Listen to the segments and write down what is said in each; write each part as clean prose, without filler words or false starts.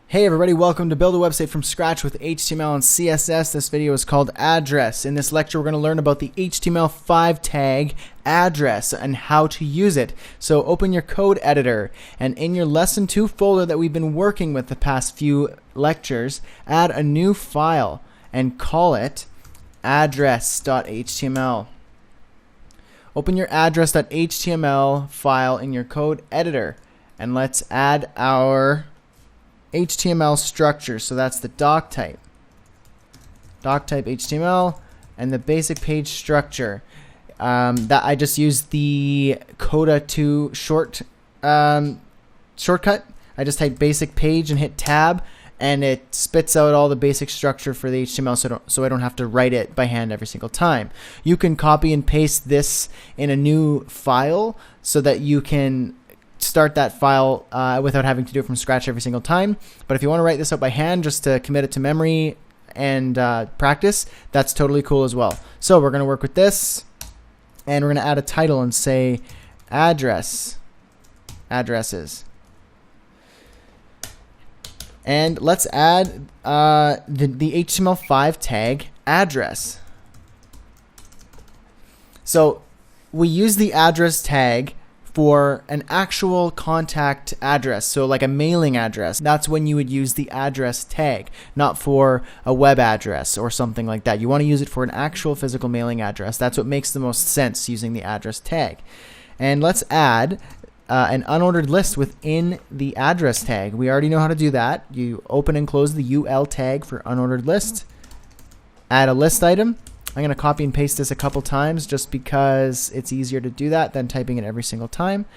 Hey everybody, welcome to Build a Website from Scratch with HTML and CSS. This video is called Address. In this lecture, we're going to learn about the HTML5 tag address and how to use it. So open your code editor, and in your Lesson 2 folder that we've been working with the past few lectures, add a new file and call it address.html. Open your address.html file in your code editor, and let's add our HTML structure. So that's the doc type HTML, and the basic page structure. That I just used the Coda 2 shortcut. I just type basic page and hit tab, and it spits out all the basic structure for the HTML, so I don't have to write it by hand every single time. You can copy and paste this in a new file so that you can start that file without having to do it from scratch every single time. But if you want to write this out by hand just to commit it to memory and practice, that's totally cool as well. So we're going to work with this, and we're going to add a title and say addresses. And let's add the HTML5 tag address. So we use the address tag for an actual contact address, so like a mailing address. That's when you would use the address tag, not for a web address or something like that. You want to use it for an actual physical mailing address. That's what makes the most sense, using the address tag. And let's add an unordered list within the address tag. We already know how to do that. You open and close the UL tag for unordered list. Add a list item. I'm going to copy and paste this a couple times just because it's easier to do that than typing it every single time.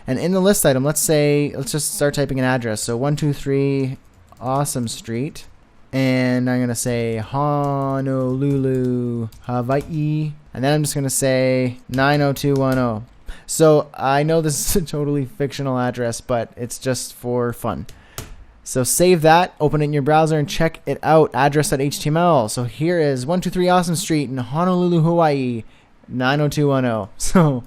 And in the list item, let's just start typing an address. So 123 Awesome Street. And I'm going to say Honolulu, Hawaii. And then I'm just going to say 90210. So I know this is a totally fictional address, but it's just for fun. So save that, open it in your browser, and check it out, address.html. So here is 123 Awesome Street in Honolulu, Hawaii, 90210. So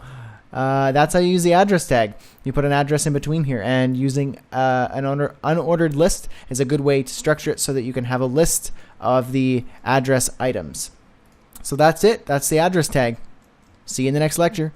that's how you use the address tag. You put an address in between here, and using an unordered list is a good way to structure it so that you can have a list of the address items. So that's it. That's the address tag. See you in the next lecture.